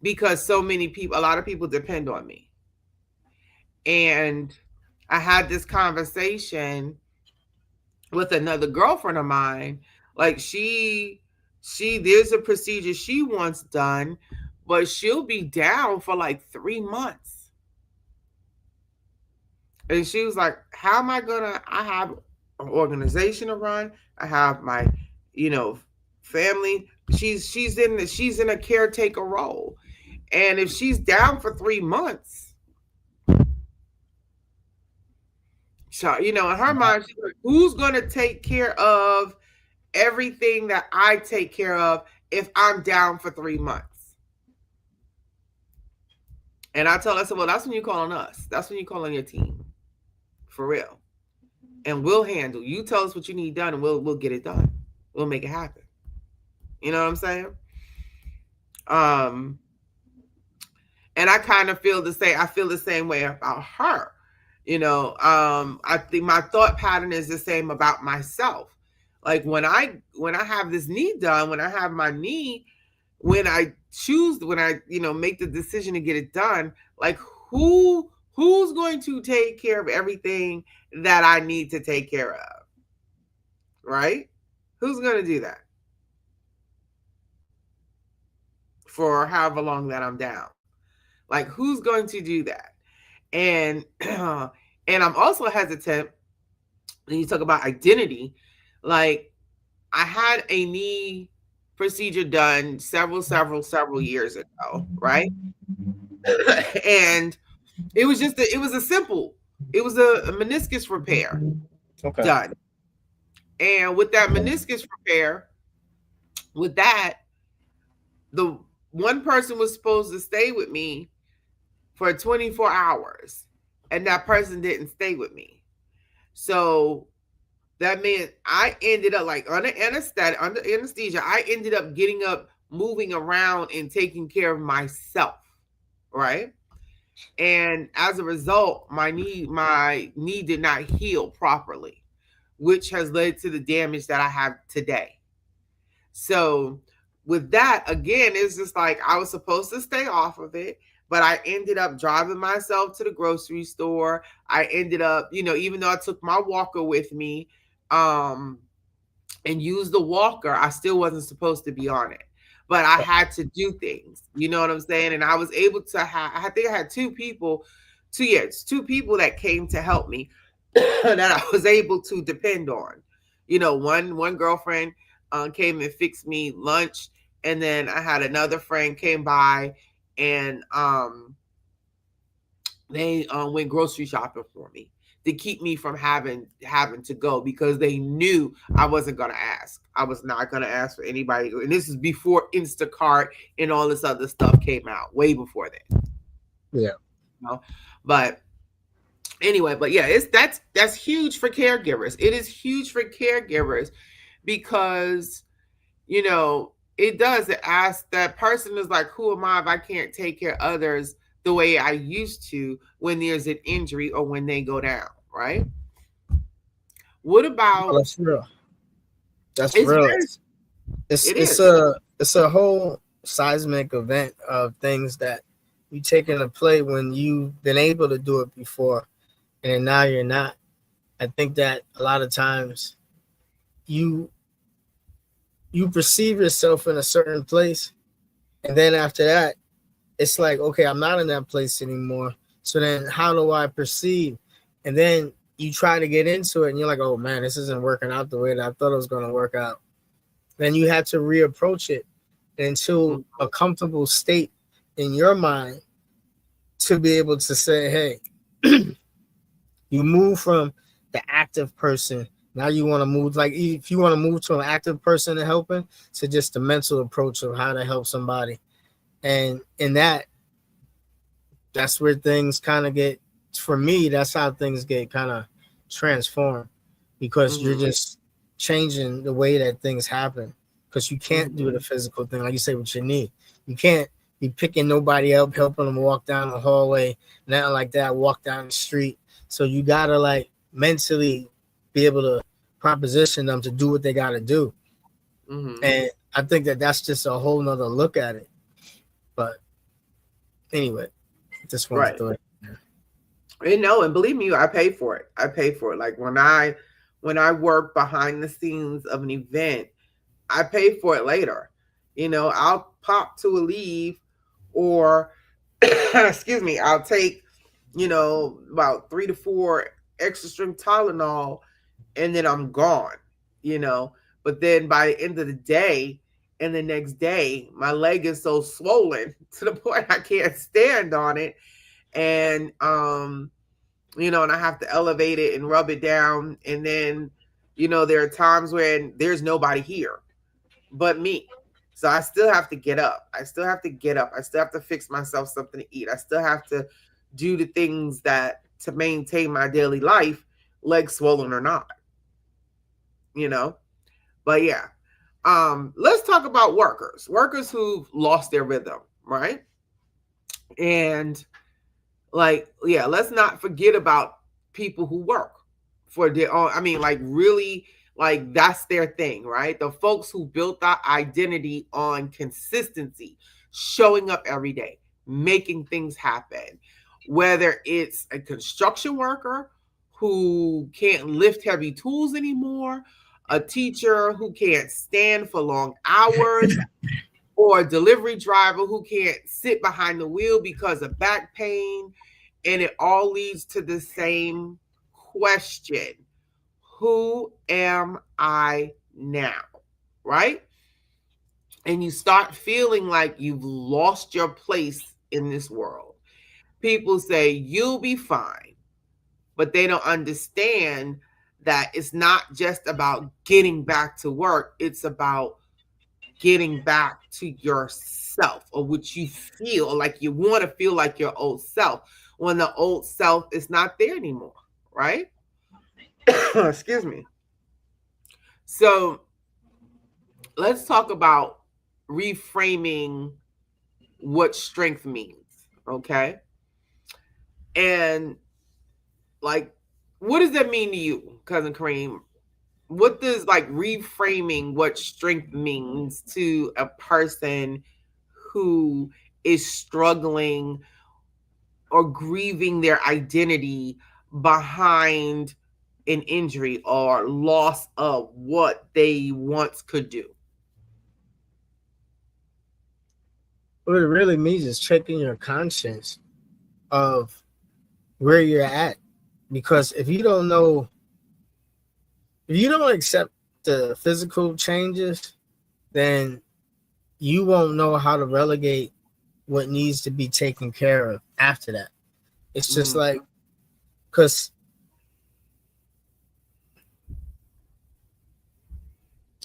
because a lot of people depend on me. And I had this conversation with another girlfriend of mine. Like, there's a procedure she wants done, but she'll be down for like 3 months. And she was like, how am I I have an organization to run. I have my, family. She's in a caretaker role. And if she's down for 3 months, so, in her mind, she's like, who's going to take care of everything that I take care of if I'm down for 3 months? And I tell her, I said, well, that's when you call on us. That's when you call on your team. For real. And we'll handle. You tell us what you need done, and we'll get it done. We'll make it happen. You know what I'm saying? And I kind of feel the same way about her. I think my thought pattern is the same about myself. Like, when I have this knee done, when I have my knee, when I make the decision to get it done, like, who's going to take care of everything that I need to take care of? Right? Who's going to do that for however long that I'm down? Like, who's going to do that? And And I'm also hesitant when you talk about identity. Like, I had a knee procedure done several years ago, right? And it was just it was a simple, it was a meniscus repair Okay. done. And with that meniscus repair, with that, the one person was supposed to stay with me for 24 hours, and that person didn't stay with me. So that meant I ended up like under anesthesia. I ended up getting up, moving around, and taking care of myself, right? And as a result, my knee did not heal properly, which has led to the damage that I have today. So with that, again, it's just like I was supposed to stay off of it, but I ended up driving myself to the grocery store. I ended up, even though I took my walker with me, um, and used the walker, I still wasn't supposed to be on it. But I had to do things, you know what I'm saying? And I was able to I think I had two people that came to help me that I was able to depend on. One girlfriend came and fixed me lunch, and then I had another friend came by, and they went grocery shopping for me to keep me from having to go, because they knew I wasn't gonna ask. I was not gonna ask for anybody, and this is before Instacart and all this other stuff came out, way before that. Yeah. But anyway, but yeah, that's huge for caregivers. It is huge for caregivers because it does. It asks, that person is like, who am I if I can't take care of others the way I used to when there's an injury or when they go down, right? What about? That's real. That's It's real. very, it It's is. a whole seismic event of things that you take into play when you've been able to do it before, and now you're not. I think that a lot of times you perceive yourself in a certain place, and then after that, it's like, okay, I'm not in that place anymore. So then how do I perceive? And then you try to get into it, and you're like, oh man, this isn't working out the way that I thought it was going to work out. Then you have to reapproach it into a comfortable state in your mind to be able to say, hey, you move from the active person. Now you want to move, like if you want to move to an active person and helping, to just the mental approach of how to help somebody. And in that's where things kind of get, for me, that's how things get kind of transformed, because you're just changing the way that things happen, because you can't do the physical thing, like you say, with your knee. You can't be picking nobody up, helping them walk down the hallway, nothing like that, walk down the street. So you got to like mentally be able to proposition them to do what they got to do. And I think that that's just a whole nother look at it. But anyway, just wanted to throw it in there. And believe me, I pay for it. I pay for it. Like when I work behind the scenes of an event, I pay for it later. I'll pop to a leave, or excuse me, I'll take, about 3 to 4 extra strength Tylenol, and then I'm gone. But then by the end of the day, and the next day, my leg is so swollen to the point I can't stand on it. And and I have to elevate it and rub it down. And then, there are times when there's nobody here but me. So I still have to get up. I still have to fix myself something to eat. I still have to do the things that to maintain my daily life, leg swollen or not. But yeah. Let's talk about workers who've lost their rhythm, right? And let's not forget about people who work for their own. I mean, really, that's their thing, right? The folks who built that identity on consistency, showing up every day, making things happen. Whether it's a construction worker who can't lift heavy tools anymore, a teacher who can't stand for long hours, or a delivery driver who can't sit behind the wheel because of back pain, And it all leads to the same question. Who am I now? Right? And you start feeling like you've lost your place in this world. People say, you'll be fine, but they don't understand that it's not just about getting back to work, it's about getting back to yourself, or what you feel like you want to feel like your old self, when the old self is not there anymore, right? Excuse me. So let's talk about reframing what strength means, okay? And like, what does that mean to you, Cousin Kareem? What does like reframing what strength means to a person who is struggling or grieving their identity behind an injury or loss of what they once could do? What it really means is checking your conscience of where you're at. Because if you don't know, if you don't accept the physical changes, then you won't know how to relegate what needs to be taken care of after that. It's just like, because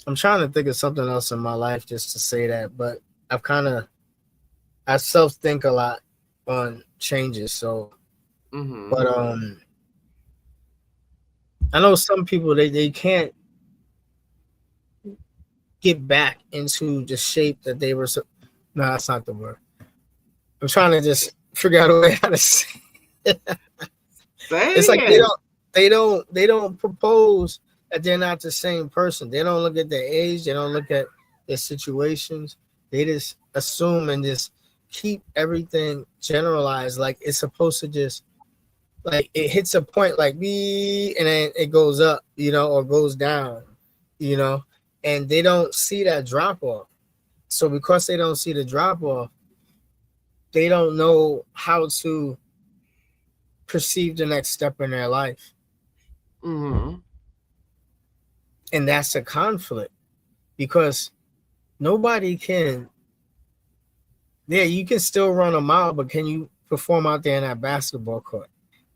I'm trying to think of something else in my life just to say that, but I self-think a lot on changes. So, but I know some people, they can't get back into the shape that they were. No, that's not the word. I'm trying to just figure out a way how to say it. It's like they don't propose that they're not the same person. They don't look at their age. They don't look at their situations. They just assume and just keep everything generalized, like it's supposed to just, like it hits a point like me and then it goes up, or goes down, and they don't see that drop off. So because they don't see the drop off, they don't know how to perceive the next step in their life. And that's a conflict, because nobody can. Yeah, you can still run a mile, but can you perform out there in that basketball court?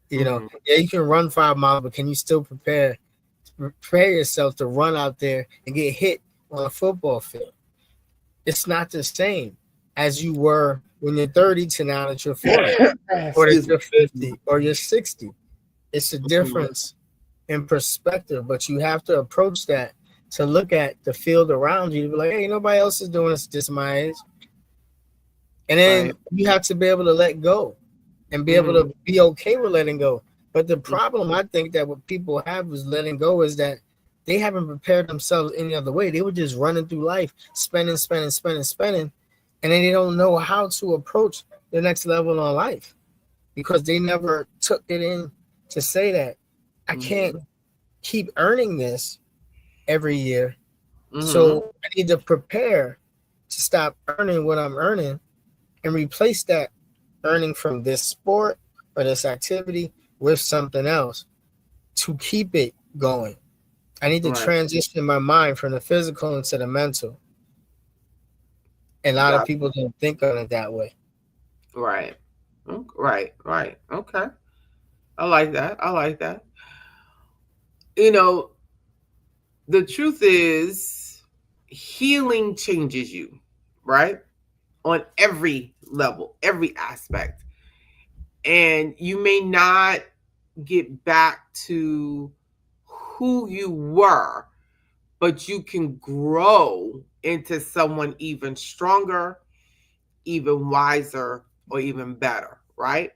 Yeah, you can run 5 miles, but can you still prepare yourself to run out there and get hit on a football field? It's not the same as you were when you're 30 to now that you're 40, or that you're 50, or you're 60. It's a difference in perspective, but you have to approach that to look at the field around you to be like, hey, nobody else is doing this my age. And then you have to be able to let go and be able to be okay with letting go. But the problem, I think, that what people have is letting go is that they haven't prepared themselves any other way. They were just running through life, spending, and then they don't know how to approach the next level in life because they never took it in to say that I can't keep earning this every year. So I need to prepare to stop earning what I'm earning and replace that earning from this sport or this activity with something else to keep it going. I need to transition my mind from the physical into the mental. And a lot of people don't think of it that way. Right. Okay. I like that. The truth is, healing changes you, right? On every level, every aspect. And you may not get back to who you were, but you can grow into someone even stronger, even wiser, or even better, right?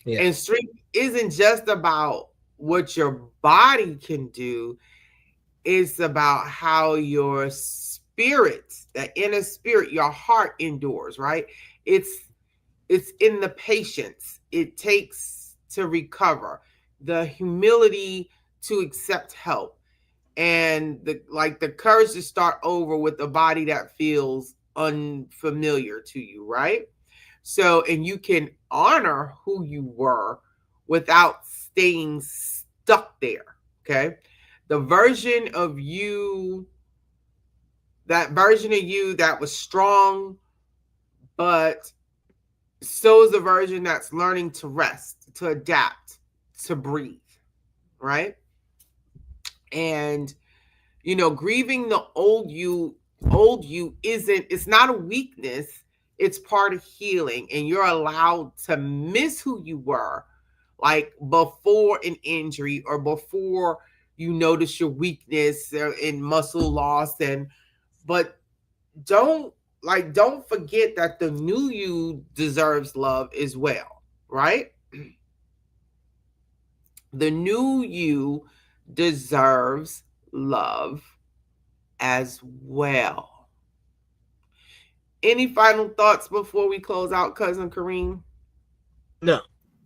Yeah. And strength isn't just about what your body can do. It's about how your spirit, that inner spirit, your heart endures, right? It's in the patience it takes to recover, the humility to accept help, and the courage to start over with a body that feels unfamiliar to you, right? So, and you can honor who you were without staying stuck there. Okay. The version of you, that version of you that was strong, but so is the version that's learning to rest, to adapt, to breathe. Right. And, grieving the old you isn't, it's not a weakness, it's part of healing, and you're allowed to miss who you were, like before an injury or before you notice your weakness in muscle loss. And but don't forget that the new you deserves love as well, right? The new you deserves love as well. Any final thoughts before we close out, Cousin Kareem? No,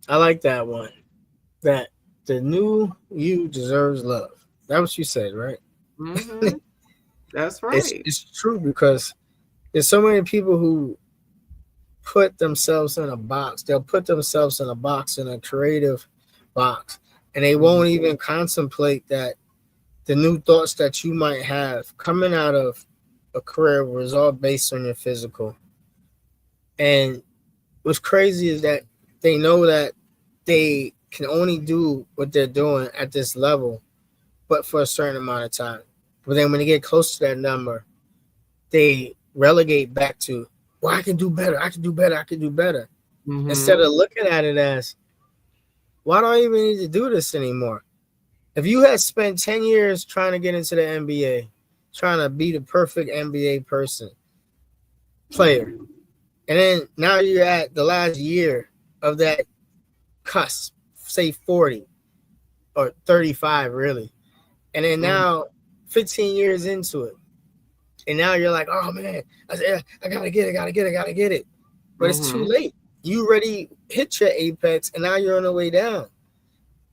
I like that one. That the new you deserves love. That what you said, right? Mm-hmm. That's It's right. it's true because there's so many people who put themselves in a box. They'll put themselves in a box, in a creative box, and they Mhm. won't even contemplate that the new thoughts that you might have coming out of a career was all based on your physical. And what's crazy is that they know that they can only do what they're doing at this level, but for a certain amount of time. But then when they get close to that number, they relegate back to, well, I can do better, I can do better, I can do better. Instead Mhm. of looking at it as, why do I even need to do this anymore? If you had spent 10 years trying to get into the NBA, trying to be the perfect NBA player, and then now you're at the last year of that cusp, say 40 or 35, really. And then Mhm. now 15 years into it, and now you're like, oh man, I gotta get it, gotta get it, gotta get it. But it's too Mhm. late. You already hit your apex, and now you're on the way down.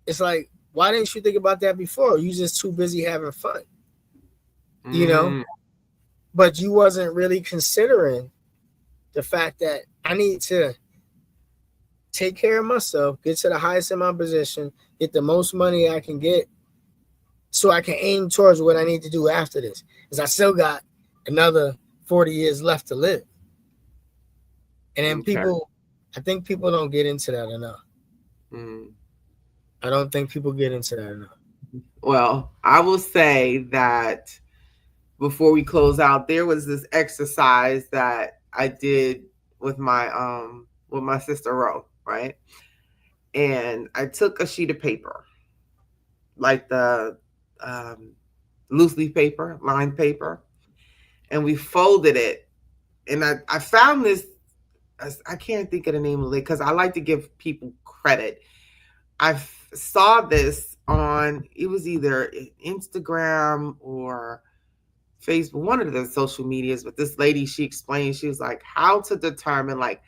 It's like, why didn't you think about that before? You just too busy having fun, you know? Mhm. But you wasn't really considering the fact that I need to take care of myself, get to the highest in my position, get the most money I can get, so I can aim towards what I need to do after this. Because I still got another 40 years left to live. And then Okay. I think people don't get into that enough. Mhm. I don't think people get into that enough. Well, I will say that before we close out, there was this exercise that I did with my sister Ro, right? And I took a sheet of paper, like the um, loose leaf paper, lined paper, and we folded it. And I found this, I can't think of the name of it because I like to give people credit. Saw this on, it was either Instagram or Facebook, one of the social medias, but this lady, she explained, she was like, how to determine, like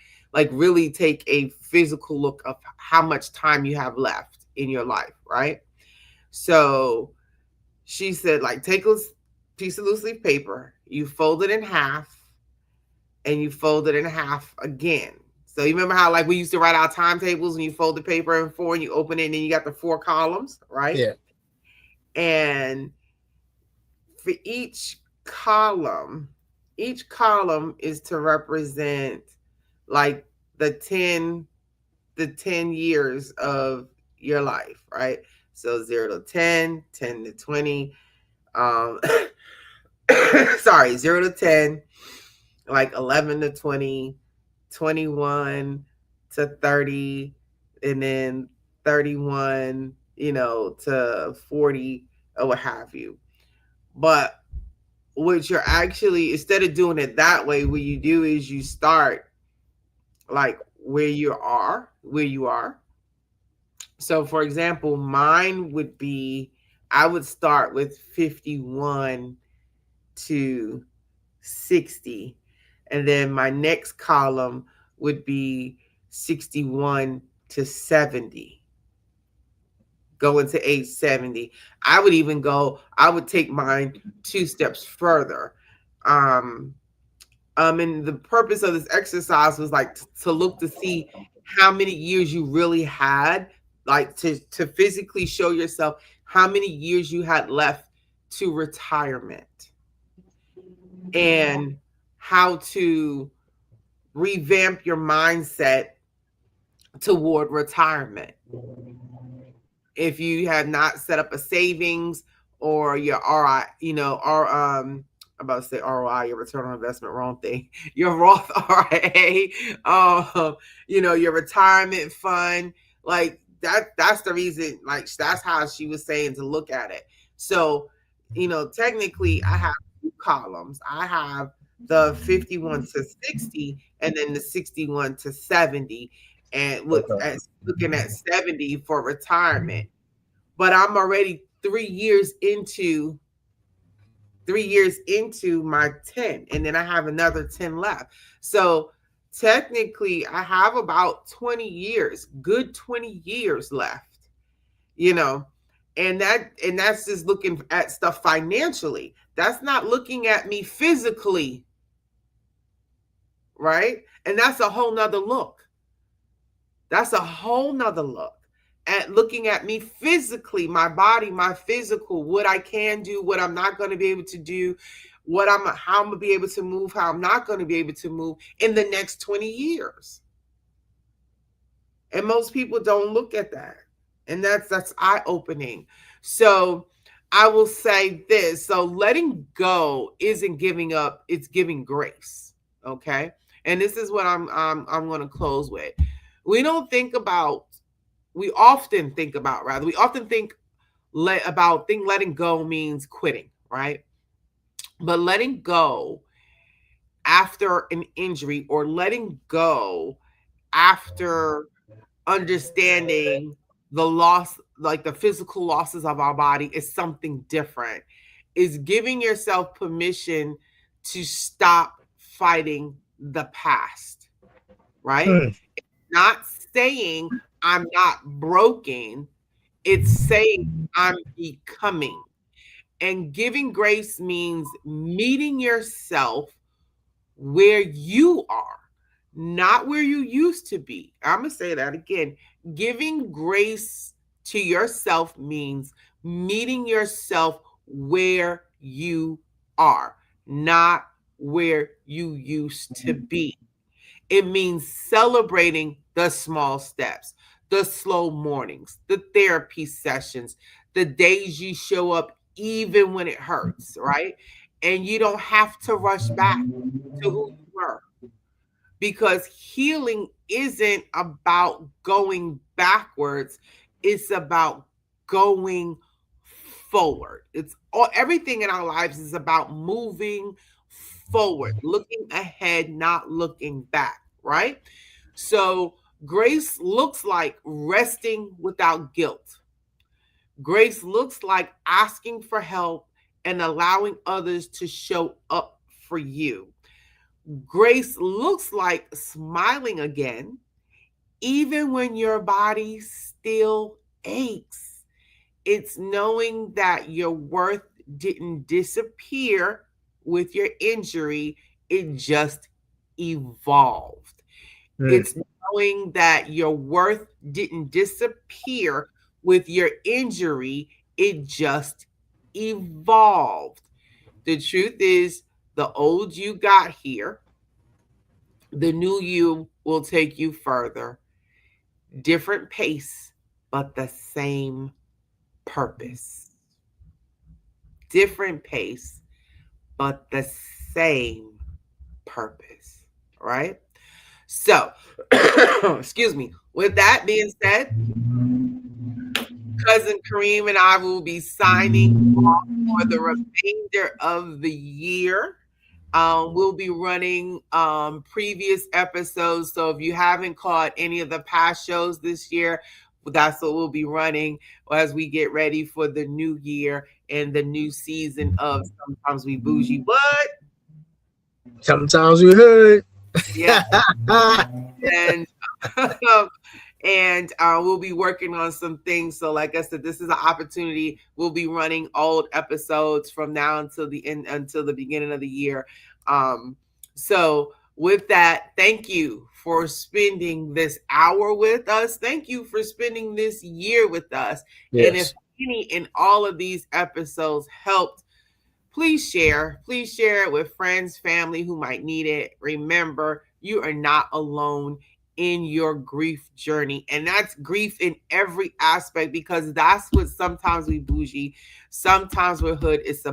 really take a physical look of how much time you have left in your life, right? So she said, like, take a piece of loose leaf paper, you fold it in half, and you fold it in half again. So you remember how, like, we used to write our timetables and you fold the paper in four and you open it and then you got the four columns, right? Yeah. And for column, each column is to represent like the 10 years of your life, right? So 0 to 10, 10 to 20, um sorry, 0 to 10, like 11 to 20, 21 to 30, and then 31, to 40 or what have you. But what you're actually, instead of doing it that way, what you do is you start like where you are. So for example, mine would be, I would start with 51 to 60, and then my next column would be 61 to 70, going to age 70. I would take mine two steps further. um And the purpose of this exercise was like to look to see how many years you really had, like to physically show yourself how many years you had left to retirement, and how to revamp your mindset toward retirement. If you have not set up a savings or your RI, I'm about to say ROI, your return on investment, wrong thing. Your Roth IRA, your retirement fund, like that's the reason, like that's how she was saying to look at it. So, technically I have two columns. I have the 51 to 60 and then the 61 to 70, and looking at 70 for retirement. But I'm already 3 years into my 10, and then I have another 10 left. So technically I have about 20 years, good 20 years left, and that's just looking at stuff financially. That's not looking at me physically, right? And that's a whole nother look. That's a whole nother look at looking at me physically, my body, my physical, what I can do, what I'm not going to be able to do, how I'm going to be able to move, how I'm not going to be able to move in the next 20 years. And most people don't look at that. And that's eye-opening. So I will say this. So letting go isn't giving up, it's giving grace. Okay. And this is what I'm going to close with. We often think about letting go means quitting, right? But letting go after an injury, or letting go after understanding the loss, like the physical losses of our body, is something different. Is giving yourself permission to stop fighting the past, right? Not saying I'm not broken. It's saying I'm becoming. And giving grace means meeting yourself where you are, not where you used to be. I'm going to say that again. Giving grace to yourself means meeting yourself where you are, not where you used to be. It means celebrating the small steps, the slow mornings, the therapy sessions, the days you show up even when it hurts, right? And you don't have to rush back to who you were, because healing isn't about going backwards. It's about going forward. Everything in our lives is about moving forward, looking ahead, not looking back, right? So grace looks like resting without guilt. Grace looks like asking for help and allowing others to show up for you. Grace looks like smiling again, even when your body still aches. It's knowing that your worth didn't disappear with your injury, it just evolved. It's knowing that your worth didn't disappear with your injury, it just evolved. The truth is, the old you got here, the new you will take you further. Different pace, but the same purpose. Different pace, but the same purpose, right? So, excuse me. With that being said, Cousin Kareem and I will be signing off for the remainder of the year. We'll be running previous episodes. So if you haven't caught any of the past shows this year, that's what we'll be running as we get ready for the new year and the new season of Sometimes We Bougie, but sometimes we hood. Yeah. and we'll be working on some things. So like I said, this is an opportunity. We'll be running old episodes from now until the beginning of the year. So with that, thank you for spending this hour with us. Thank you for spending this year with us. Yes. And if any in all of these episodes helped, please share it with friends, family who might need it. Remember, you are not alone in your grief journey, and that's grief in every aspect, because that's what sometimes we bougie, sometimes we're hood. It's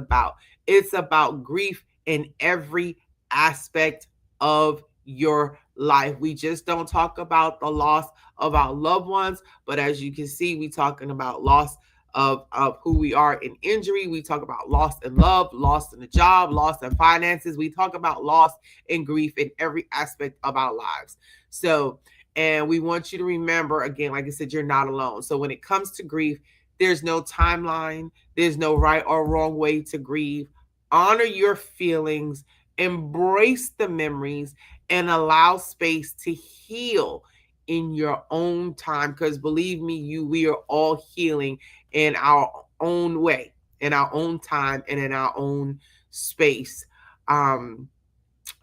about grief in every aspect of your life. We just don't talk about the loss of our loved ones, but as you can see, we talking about loss of who we are in injury. We talk about loss in love, loss in the job, loss in finances. We talk about loss and grief in every aspect of our lives. So, and we want you to remember, again, like I said, you're not alone. So when it comes to grief, there's no timeline. There's no right or wrong way to grieve. Honor your feelings, embrace the memories, and allow space to heal in your own time. Because believe me, we are all healing in our own way, in our own time, and in our own space.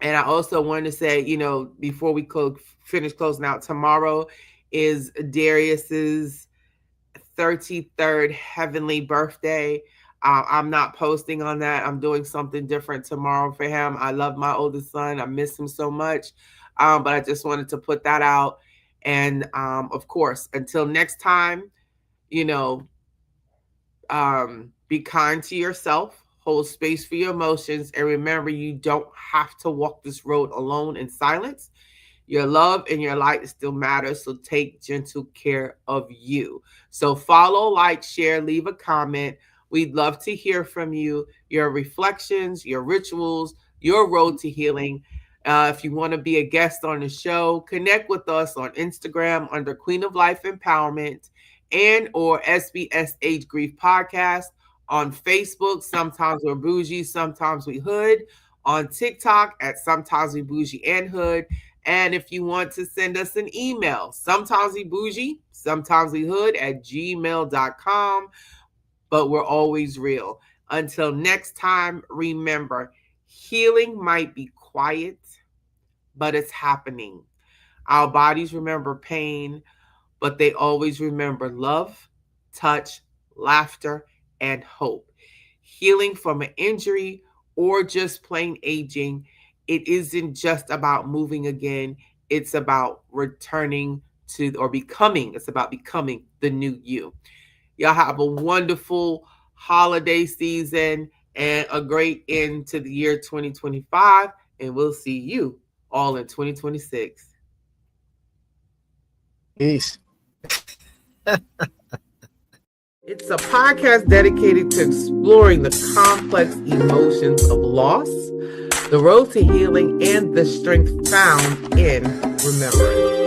And I also wanted to say, before we finish closing out, tomorrow is Darius's 33rd heavenly birthday. I'm not posting on that. I'm doing something different tomorrow for him. I love my oldest son. I miss him so much. But I just wanted to put that out. And of course, until next time, be kind to yourself, hold space for your emotions, and remember, you don't have to walk this road alone in silence. Your love and your light still matter, so take gentle care of you. So follow, like, share, leave a comment. We'd love to hear from you, your reflections, your rituals, your road to healing. If you want to be a guest on the show, connect with us on Instagram under Queen of Life Empowerment and or SBS Age Grief Podcast. On Facebook, Sometimes We're Bougie, Sometimes We Hood. On TikTok at Sometimes We Bougie and Hood. And if you want to send us an email, sometimes we bougie, sometimes we hood at gmail.com. But we're always real. Until next time, remember, healing might be quiet, but it's happening. Our bodies remember pain, but they always remember love, touch, laughter, and hope. Healing from an injury or just plain aging, it isn't just about moving again. It's about returning to, or becoming, it's about becoming the new you. Y'all have a wonderful holiday season and a great end to the year 2025. And we'll see you all in 2026. Peace. It's a podcast dedicated to exploring the complex emotions of loss, the road to healing, and the strength found in remembering.